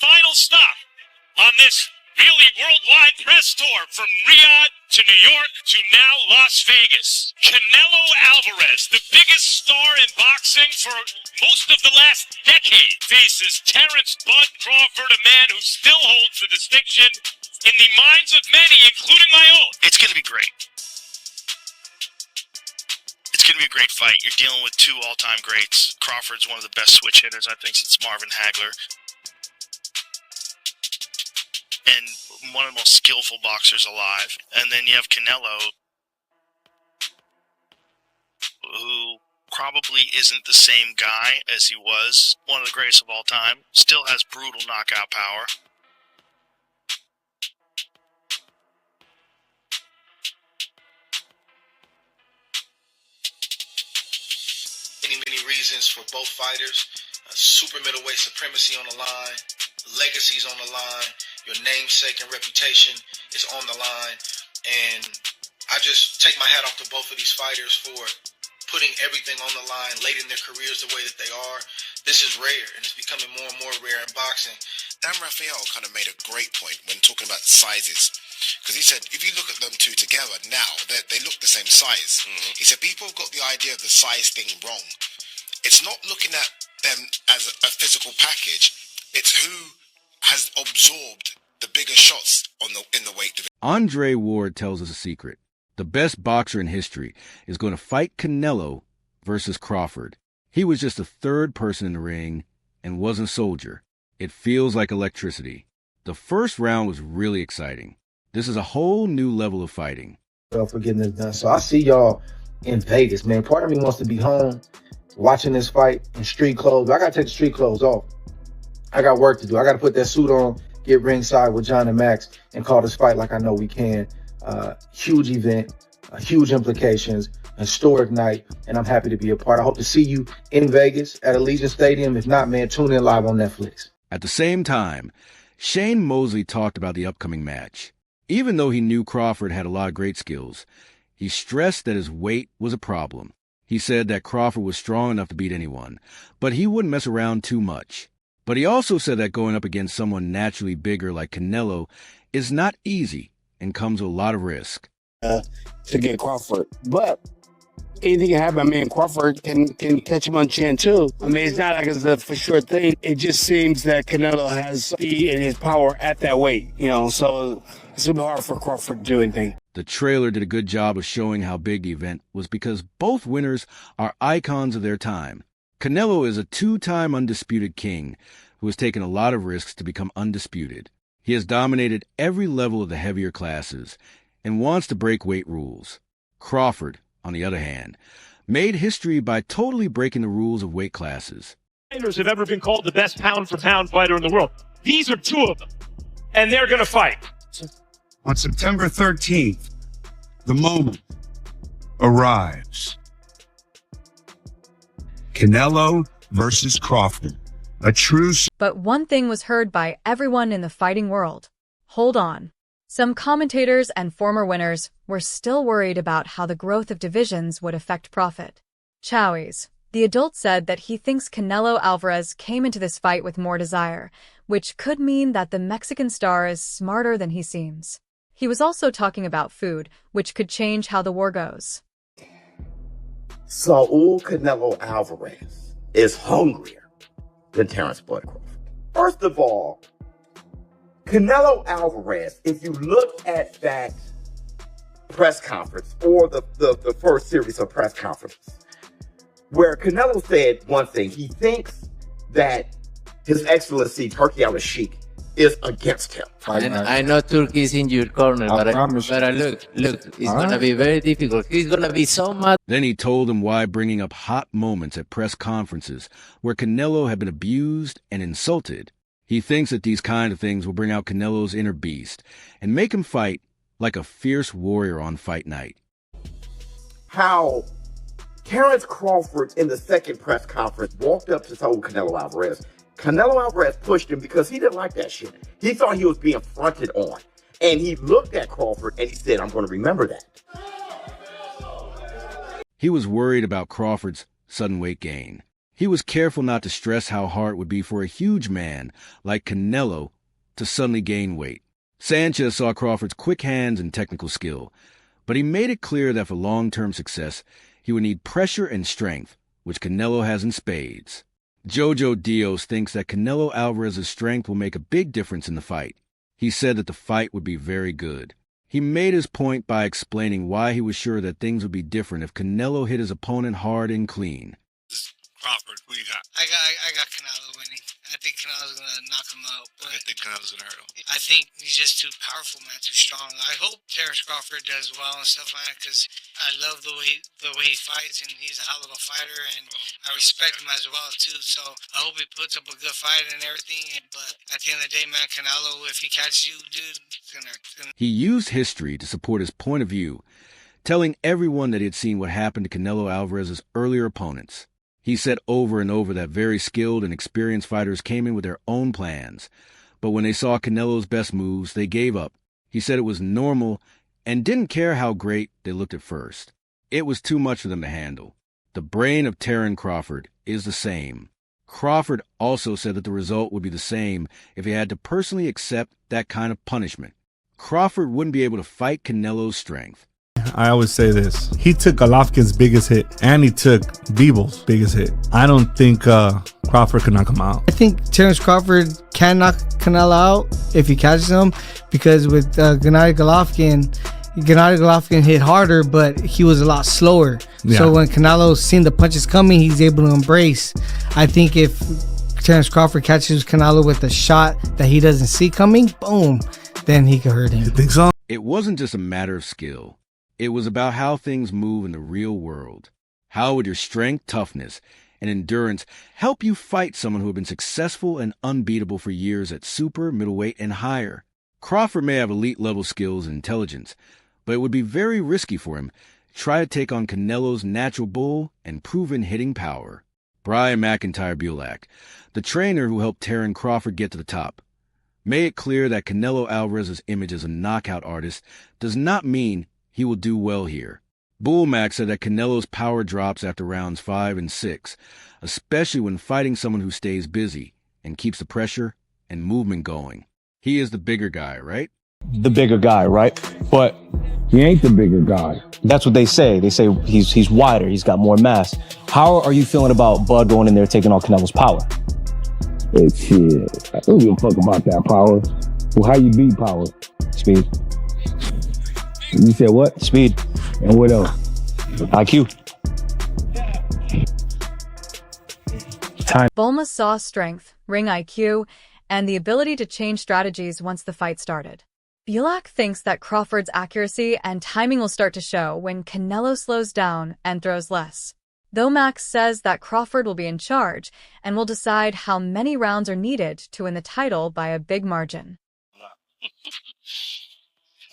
final stop on this really worldwide press tour from Riyadh to New York to now Las Vegas. Canelo Alvarez, the biggest star in boxing for most of the last decade, faces Terence "Bud" Crawford, a man who still holds the distinction in the minds of many, including my own. It's going to be great. It's going to be a great fight. You're dealing with two all-time greats. Crawford's one of the best switch hitters, I think, since Marvin Hagler. And one of the most skillful boxers alive. And then you have Canelo, who probably isn't the same guy as he was, one of the greatest of all time, still has brutal knockout power. Many reasons for both fighters. Super middleweight supremacy on the line, legacies on the line, your namesake and reputation is on the line, and I just take my hat off to both of these fighters for putting everything on the line late in their careers the way that they are. This is rare, and it's becoming more and more rare in boxing. Dan Rafael kind of made a great point when talking about the sizes, because he said if you look at them two together now, they look the same size. He said people have got the idea of the size thing wrong. It's not looking at them as a physical package, it's who has absorbed the bigger shots in the weight division. Andre Ward tells us a secret. The best boxer in history is going to fight Canelo versus Crawford. He was just the third person in the ring and wasn't Soldier. It feels like electricity. The first round was really exciting. This is a whole new level of fighting. For getting this done. So I see y'all in Vegas, man. Part of me wants to be home watching this fight in street clothes. I got to take the street clothes off. I got work to do. I got to put that suit on, get ringside with John and Max, and call this fight like I know we can. Huge event, huge implications, historic night, and I'm happy to be a part. I hope to see you in Vegas at Allegiant Stadium. If not, man, tune in live on Netflix. At the same time, Shane Mosley talked about the upcoming match. Even though he knew Crawford had a lot of great skills, he stressed that his weight was a problem. He said that Crawford was strong enough to beat anyone, but he wouldn't mess around too much. But he also said that going up against someone naturally bigger like Canelo is not easy and comes with a lot of risk. To get Crawford. But anything can happen. I mean, Crawford can catch him on chin too. I mean, it's not like it's a for sure thing. It just seems that Canelo has speed and his power at that weight, so it's going to be hard for Crawford to do anything. The trailer did a good job of showing how big the event was because both winners are icons of their time. Canelo is a two-time undisputed king who has taken a lot of risks to become undisputed. He has dominated every level of the heavier classes and wants to break weight rules. Crawford, on the other hand, made history by totally breaking the rules of weight classes. Fighters have ever been called the best pound-for-pound fighter in the world. These are two of them, and they're going to fight. On September 13th, the moment arrives. Canelo versus Crawford. A true... But one thing was heard by everyone in the fighting world. Hold on. Some commentators and former winners were still worried about how the growth of divisions would affect profit. Chowies, the adult, said that he thinks Canelo Alvarez came into this fight with more desire, which could mean that the Mexican star is smarter than he seems. He was also talking about food, which could change how the war goes. Saul Canelo Alvarez is hungrier than Terence Crawford. First of all, Canelo Alvarez, if you look at that press conference or the first series of press conferences, where Canelo said one thing, he thinks that His Excellency Turkey al-Sheikh is against him. I know Turkey is in your corner, but look, it's going to be very difficult. He's going to be so mad. Then he told him why bringing up hot moments at press conferences where Canelo had been abused and insulted. He thinks that these kind of things will bring out Canelo's inner beast and make him fight like a fierce warrior on fight night. How Terence Crawford in the second press conference walked up to Saul Canelo Alvarez. Canelo Alvarez pushed him because he didn't like that shit. He thought he was being fronted on. And he looked at Crawford and he said, I'm going to remember that. He was worried about Crawford's sudden weight gain. He was careful not to stress how hard it would be for a huge man like Canelo to suddenly gain weight. Sanchez saw Crawford's quick hands and technical skill, but he made it clear that for long-term success, he would need pressure and strength, which Canelo has in spades. Jojo Diaz thinks that Canelo Alvarez's strength will make a big difference in the fight. He said that the fight would be very good. He made his point by explaining why he was sure that things would be different if Canelo hit his opponent hard and clean. Crawford, who you got? I got Canelo winning. I think Canelo's gonna knock him out. But I think Canelo's gonna hurt him. I think he's just too powerful, man, too strong. I hope Terence Crawford does well and stuff like that because I love the way he fights, and he's a hell of a fighter, and I respect him as well too. So I hope he puts up a good fight and everything. But at the end of the day, man, Canelo, if he catches you, dude, it's gonna. He used history to support his point of view, telling everyone that he had seen what happened to Canelo Alvarez's earlier opponents. He said over and over that very skilled and experienced fighters came in with their own plans, but when they saw Canelo's best moves, they gave up. He said it was normal and didn't care how great they looked at first. It was too much for them to handle. The brain of Terence Crawford is the same. Crawford also said that the result would be the same if he had to personally accept that kind of punishment. Crawford wouldn't be able to fight Canelo's strength. I always say this. He took Golovkin's biggest hit, and he took Bibel's biggest hit. I don't think Crawford could knock him out. I think Terence Crawford can knock Canelo out if he catches him, because with Gennady Golovkin hit harder, but he was a lot slower. Yeah. So when Canelo seen the punches coming, he's able to embrace. I think if Terence Crawford catches Canelo with a shot that he doesn't see coming, boom, then he could hurt him. You think so? It wasn't just a matter of skill. It was about how things move in the real world. How would your strength, toughness, and endurance help you fight someone who had been successful and unbeatable for years at super, middleweight, and higher? Crawford may have elite-level skills and intelligence, but it would be very risky for him to try to take on Canelo's natural bull and proven hitting power. Brian McIntyre Bulak, the trainer who helped Terence Crawford get to the top, made it clear that Canelo Alvarez's image as a knockout artist does not mean he will do well here. Bulmack said that Canelo's power drops after rounds 5 and 6, especially when fighting someone who stays busy and keeps the pressure and movement going. He is the bigger guy, right? The bigger guy, right? But he ain't the bigger guy. That's what they say. They say he's wider, he's got more mass. How are you feeling about Bud going in there taking on Canelo's power? Hey, shit. I don't give a fuck about that power. Well, how you beat power? Speed. You said what? Speed. And what else? IQ. Time. Bulma saw strength, ring IQ, and the ability to change strategies once the fight started. Bulak thinks that Crawford's accuracy and timing will start to show when Canelo slows down and throws less. Though Max says that Crawford will be in charge and will decide how many rounds are needed to win the title by a big margin.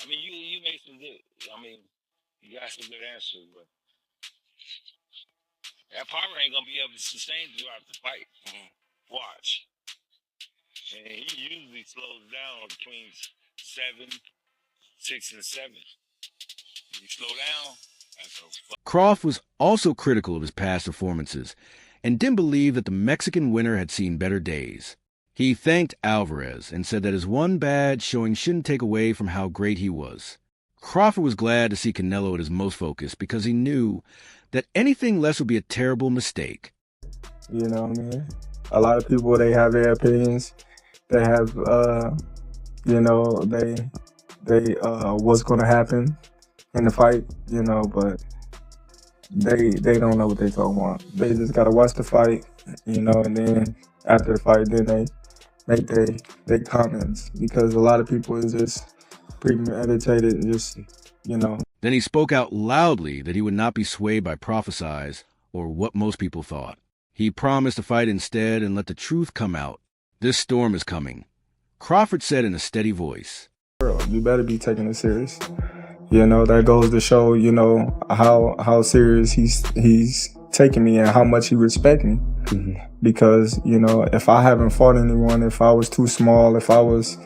I mean, you made some good. I mean, you got some good answers, but that power ain't gonna be able to sustain throughout the fight. Watch, and he usually slows down between 6 and 7. When you slow down, that's a Crawford was also critical of his past performances and didn't believe that the Mexican winner had seen better days. He thanked Alvarez and said that his one bad showing shouldn't take away from how great he was. Crawford was glad to see Canelo at his most focused because he knew that anything less would be a terrible mistake. You know what I mean? A lot of people, they have their opinions. They have, what's going to happen in the fight, but they don't know what they talking about. They just got to watch the fight, and then after the fight, then they make their comments, because a lot of people is just premeditated and just, Then he spoke out loudly that he would not be swayed by prophesies or what most people thought. He promised to fight instead and let the truth come out. This storm is coming, Crawford said in a steady voice. You better be taking it serious. That goes to show, how serious he's taking me and how much he respects me. Mm-hmm. Because, if I haven't fought anyone, if I was too small, if I was,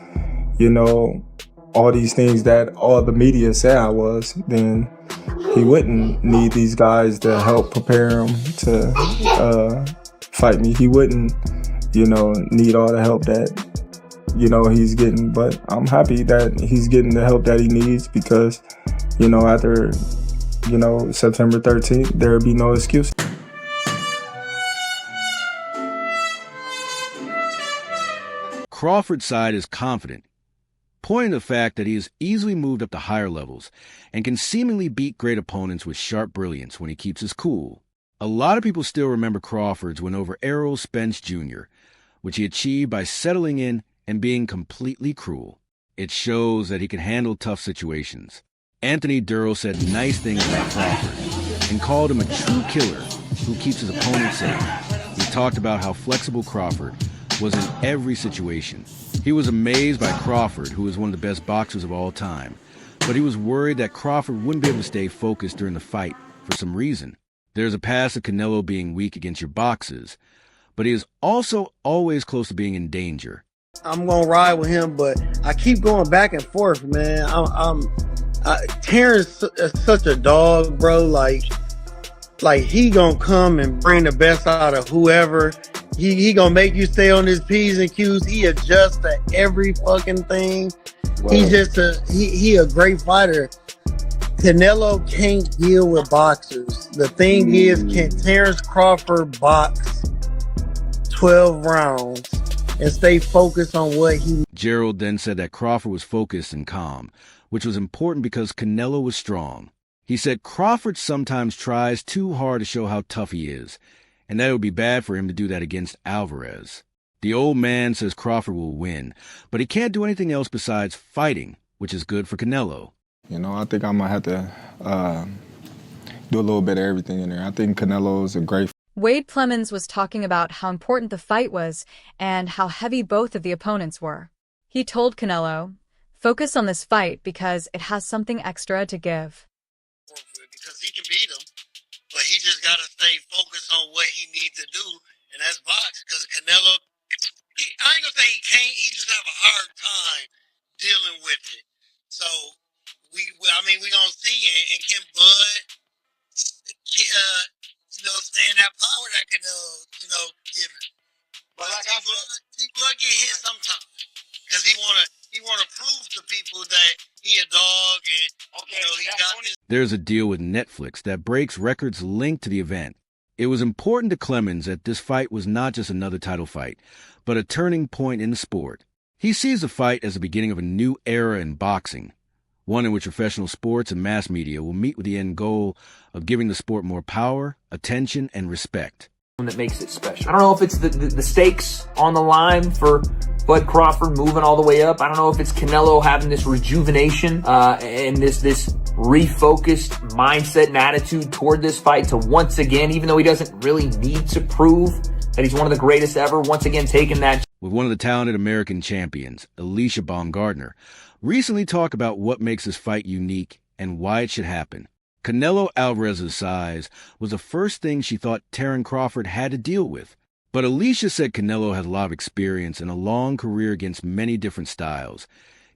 all these things that all the media said I was, then he wouldn't need these guys to help prepare him to fight fight me. He wouldn't, need all the help that, he's getting. But I'm happy that he's getting the help that he needs because, after, September 13th, there'll be no excuse. Crawford's side is confident, pointing to the fact that he has easily moved up to higher levels and can seemingly beat great opponents with sharp brilliance when he keeps his cool. A lot of people still remember Crawford's win over Errol Spence Jr., which he achieved by settling in and being completely cruel. It shows that he can handle tough situations. Anthony Durrell said nice things about Crawford and called him a true killer who keeps his opponent safe. He talked about how flexible Crawford was in every situation. He was amazed by Crawford, who is one of the best boxers of all time, but he was worried that Crawford wouldn't be able to stay focused during the fight for some reason. There's a past of Canelo being weak against your boxes, but he is also always close to being in danger. I'm gonna ride with him, but I keep going back and forth, man. Terence is such a dog, bro. Like he gonna come and bring the best out of whoever. He gonna make you stay on his P's and Q's. He adjusts to every fucking thing. Wow. He's just he a great fighter. Canelo can't deal with boxers. The thing is, can Terence Crawford box 12 rounds and stay focused on what he... Gerald then said that Crawford was focused and calm, which was important because Canelo was strong. He said Crawford sometimes tries too hard to show how tough he is, and that it would be bad for him to do that against Alvarez. The old man says Crawford will win, but he can't do anything else besides fighting, which is good for Canelo. I think I'm going to have to do a little bit of everything in there. I think Canelo is a great... Wade Clemens was talking about how important the fight was and how heavy both of the opponents were. He told Canelo, focus on this fight because it has something extra to give. Because he can beat him. But he just got to stay focused on what he needs to do, and that's box. Because Canelo, I ain't going to say he can't, he just have a hard time dealing with it. So, we're going to see, and can Bud, stay in that power that Canelo, give him. But like I said, Bud get hit sometimes. Because he wanna prove to people that he a dog and he got this. There's a deal with Netflix that breaks records linked to the event. It was important to Clemens that this fight was not just another title fight, but a turning point in the sport. He sees the fight as the beginning of a new era in boxing, one in which professional sports and mass media will meet with the end goal of giving the sport more power, attention, and respect. That makes it special. I don't know if it's the stakes on the line for Bud Crawford moving all the way up. I don't know if it's Canelo having this rejuvenation and this refocused mindset and attitude toward this fight to once again, even though he doesn't really need to prove that he's one of the greatest ever, once again taking that. With one of the talented American champions, Alicia Baumgardner, recently talked about what makes this fight unique and why it should happen. Canelo Alvarez's size was the first thing she thought Terence Crawford had to deal with. But Alicia said Canelo had a lot of experience and a long career against many different styles,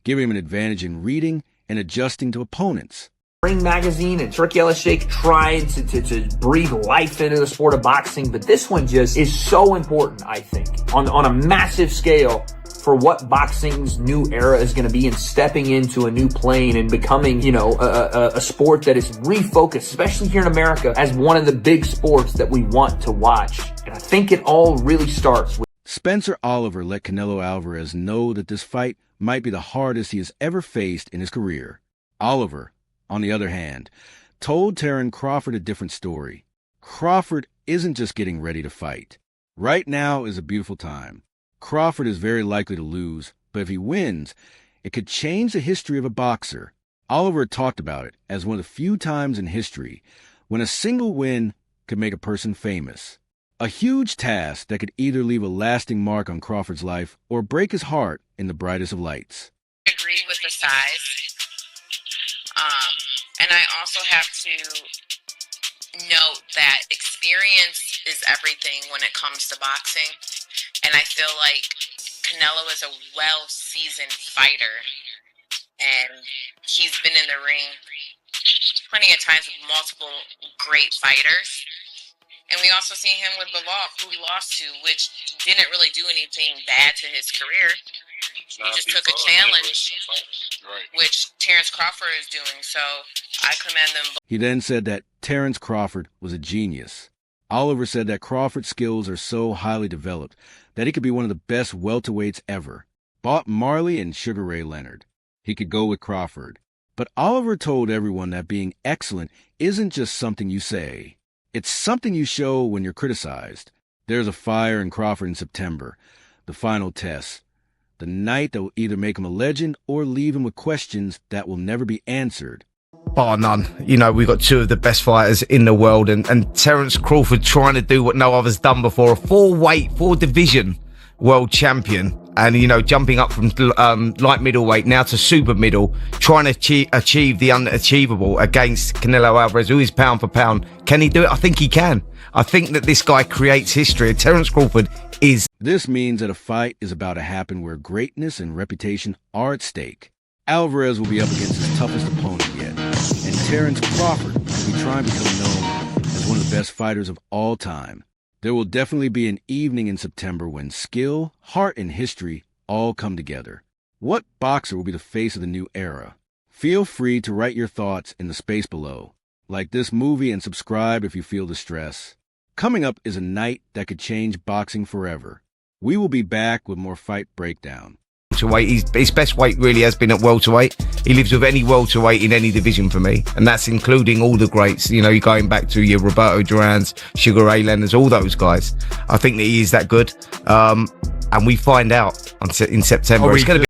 giving him an advantage in reading and adjusting to opponents. Ring Magazine and Turkey Ellis Shake tried to breathe life into the sport of boxing, but this one just is so important, I think, on a massive scale for what boxing's new era is going to be and stepping into a new plane and becoming, a sport that is refocused, especially here in America, as one of the big sports that we want to watch. And I think it all really starts with... Spencer Oliver let Canelo Alvarez know that this fight might be the hardest he has ever faced in his career. Oliver, on the other hand, told Terence Crawford a different story. Crawford isn't just getting ready to fight. Right now is a beautiful time. Crawford is very likely to lose, but if he wins, it could change the history of a boxer. Oliver talked about it as one of the few times in history when a single win could make a person famous. A huge task that could either leave a lasting mark on Crawford's life or break his heart in the brightest of lights. I agree with the size. And I also have to note that experience is everything when it comes to boxing. And I feel like Canelo is a well-seasoned fighter. And he's been in the ring plenty of times with multiple great fighters. And we also seen him with Bivol, who he lost to, which didn't really do anything bad to his career. He just took a challenge, which Terence Crawford is doing. So I commend them. He then said that Terence Crawford was a genius. Oliver said that Crawford's skills are so highly developed that he could be one of the best welterweights ever. Bob Marley and Sugar Ray Leonard. He could go with Crawford. But Oliver told everyone that being excellent isn't just something you say. It's something you show when you're criticized. There's a fire in Crawford in September, the final test. The night that will either make him a legend or leave him with questions that will never be answered. Bar none. You know, we've got two of the best fighters in the world, and Terence Crawford trying to do what no other's done before, a four division world champion, and, you know, jumping up from light middleweight now to super middle, trying to achieve the unachievable against Canelo Alvarez, who is pound for pound. Can he do it? I think he can. I think that this guy creates history. Terence Crawford is... This means that a fight is about to happen where greatness and reputation are at stake. Alvarez will be up against his toughest opponent yet, and Terence Crawford will be trying to become known as one of the best fighters of all time. There will definitely be an evening in September when skill, heart, and history all come together. What boxer will be the face of the new era? Feel free to write your thoughts in the space below. Like this movie and subscribe if you feel the stress. Coming up is a night that could change boxing forever. We will be back with more Fight Breakdown. His best weight really has been at welterweight. He lives with any welterweight in any division for me, and that's including all the greats. You know, you're going back to your Roberto Durans, Sugar Ray Leonards, all those guys. I think that he is that good, and we find out in September. It's going to be